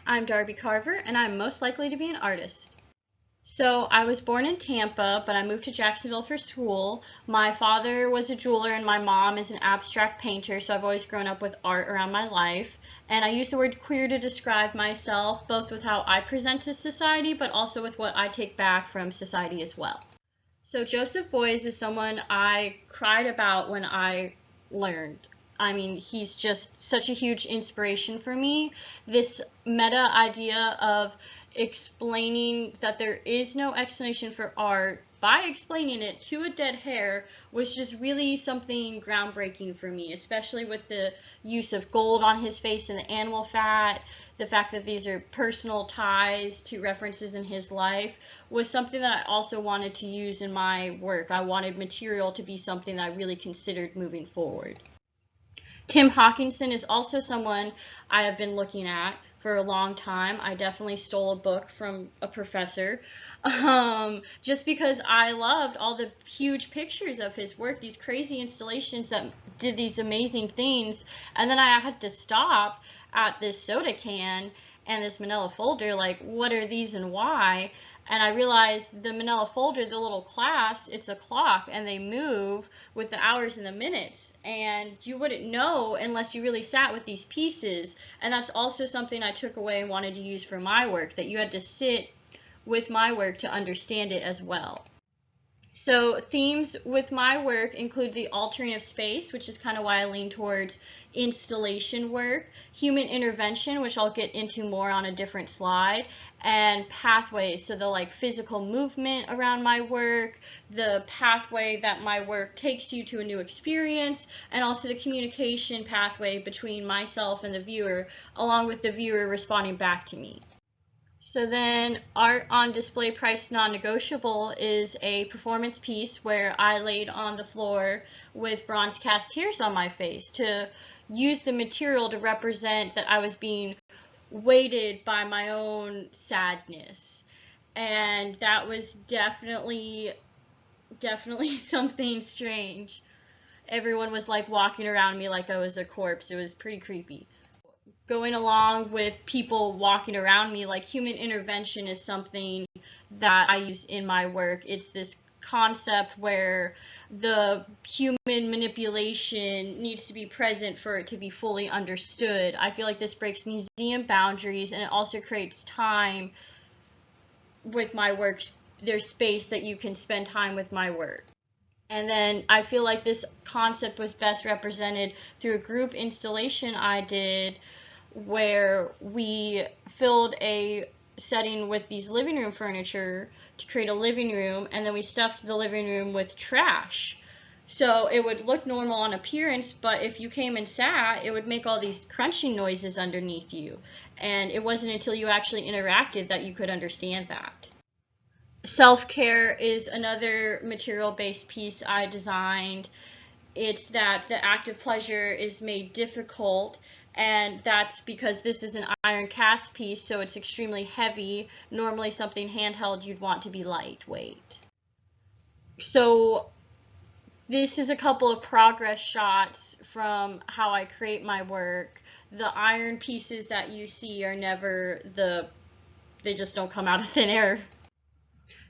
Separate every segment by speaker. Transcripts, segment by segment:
Speaker 1: I'm Darby Carver, and I'm most likely to be an artist. So I was born in Tampa, but I moved to Jacksonville for school. My father was a jeweler and my mom is an abstract painter, so I've always grown up with art around my life. And I use the word queer to describe myself, both with how I present to society, but also with what I take back from society as well. So Joseph Beuys is someone I cried about when I learned. I mean, he's just such a huge inspiration for me. This meta idea of explaining that there is no explanation for art by explaining it to a dead hair was just really something groundbreaking for me, especially with the use of gold on his face and the animal fat. The fact that these are personal ties to references in his life was something that I also wanted to use in my work. I wanted material to be something that I really considered moving forward. Tim Hawkinson is also someone I have been looking at for a long time. I definitely stole a book from a professor just because I loved all the huge pictures of his work, these crazy installations that did these amazing things. And then I had to stop at this soda can and this manila folder, like, what are these and why? And I realized the manila folder, the little clasp, it's a clock and they move with the hours and the minutes. And you wouldn't know unless you really sat with these pieces. And that's also something I took away and wanted to use for my work, that you had to sit with my work to understand it as well. So themes with my work include the altering of space, which is kind of why I lean towards installation work, human intervention, which I'll get into more on a different slide, and pathways, so the physical movement around my work, the pathway that my work takes you to a new experience, and also the communication pathway between myself and the viewer, along with the viewer responding back to me. So then art on display priced non-negotiable is a performance piece where I laid on the floor with bronze cast tears on my face to use the material to represent that I was being weighted by my own sadness. And that was definitely something strange. Everyone was like walking around me like I was a corpse. It was pretty creepy. Going along with people walking around me, like human intervention is something that I use in my work. It's this concept where the human manipulation needs to be present for it to be fully understood. I feel like this breaks museum boundaries, and it also creates time with my work. There's space that you can spend time with my work. And then I feel like this concept was best represented through a group installation I did, where we filled a setting with these living room furniture to create a living room, and then we stuffed the living room with trash. So it would look normal on appearance, but if you came and sat, it would make all these crunching noises underneath you. And it wasn't until you actually interacted that you could understand that. Self-care is another material-based piece I designed. It's that the act of pleasure is made difficult, and that's because this is an iron cast piece, so it's extremely heavy. Normally something handheld you'd want to be lightweight. So this is a couple of progress shots from how I create my work. The iron pieces that you see are never they just don't come out of thin air.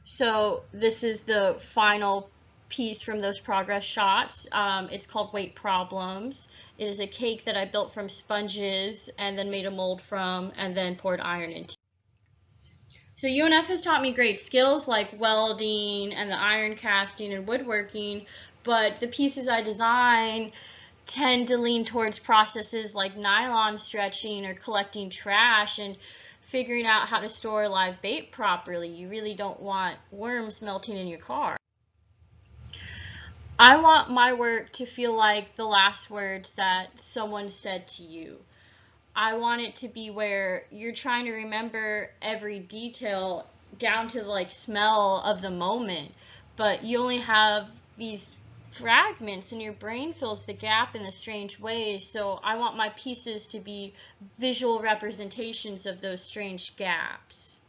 Speaker 1: So this is the final piece from those progress shots. It's called Weight Problems. It is a cake that I built from sponges and then made a mold from and then poured iron into. So UNF has taught me great skills like welding and the iron casting and woodworking, but the pieces I design tend to lean towards processes like nylon stretching or collecting trash and figuring out how to store live bait properly. You really don't want worms melting in your car. I want my work to feel like the last words that someone said to you. I want it to be where you're trying to remember every detail down to the smell of the moment, but you only have these fragments and your brain fills the gap in the strange ways. So I want my pieces to be visual representations of those strange gaps.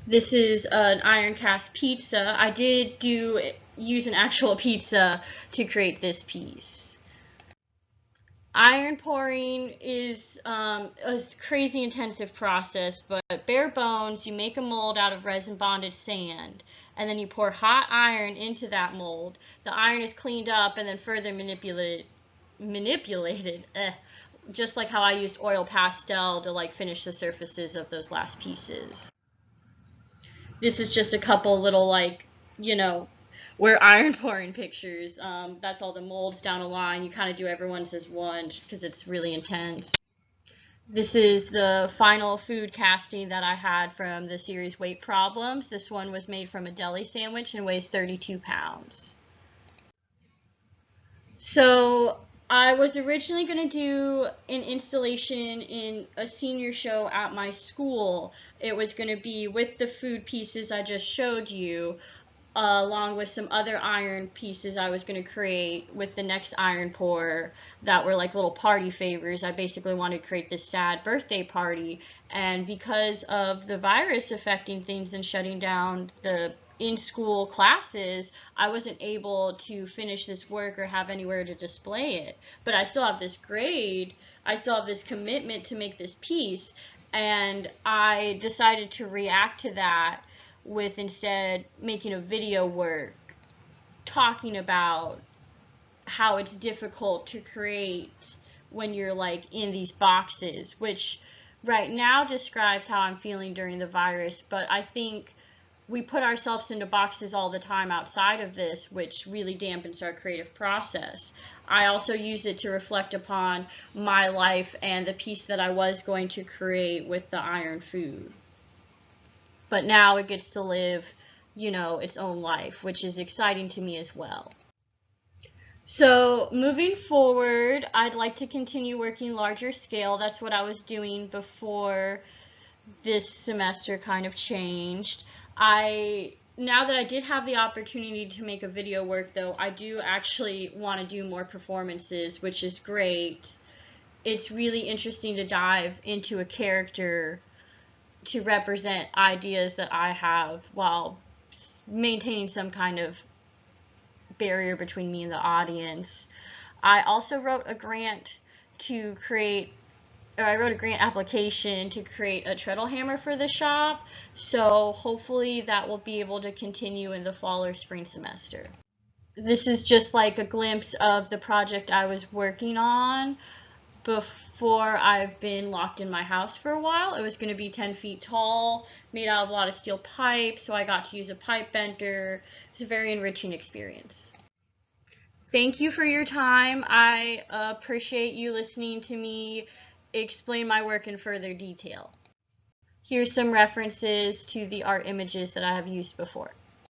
Speaker 1: This is an iron cast pizza. I did use an actual pizza to create this piece. Iron pouring is a crazy intensive process, but bare bones, you make a mold out of resin bonded sand, and then you pour hot iron into that mold. The iron is cleaned up and then further manipulated, just like how I used oil pastel to like finish the surfaces of those last pieces. This is just a couple little like, you know, we're iron pouring pictures. That's all the molds down a line. You kind of do everyone's as one just because it's really intense. This is the final food casting that I had from the series Weight Problems. This one was made from a deli sandwich and weighs 32 pounds. So I was originally going to do an installation in a senior show at my school. It was going to be with the food pieces I just showed you, along with some other iron pieces I was going to create with the next iron pour that were like little party favors. I basically wanted to create this sad birthday party, and because of the virus affecting things and shutting down the in-school classes, I wasn't able to finish this work or have anywhere to display it. But I still have this grade, I still have this commitment to make this piece, and I decided to react to that with instead making a video work talking about how it's difficult to create when you're like in these boxes, which right now describes how I'm feeling during the virus, but I think we put ourselves into boxes all the time outside of this, which really dampens our creative process. I also use it to reflect upon my life and the piece that I was going to create with the iron food. But now it gets to live, you know, its own life, which is exciting to me as well. So moving forward, I'd like to continue working larger scale. That's what I was doing before this semester kind of changed. Now that I did have the opportunity to make a video work, though, I do actually want to do more performances, which is great. It's really interesting to dive into a character to represent ideas that I have while maintaining some kind of barrier between me and the audience. I also wrote a grant application to create a treadle hammer for the shop, so hopefully that will be able to continue in the fall or spring semester. This is just like a glimpse of the project I was working on before I've been locked in my house for a while. It was going to be 10 feet tall, made out of a lot of steel pipe, so I got to use a pipe bender. It was a very enriching experience. Thank you for your time. I appreciate you listening to me explain my work in further detail. Here's some references to the art images that I have used before.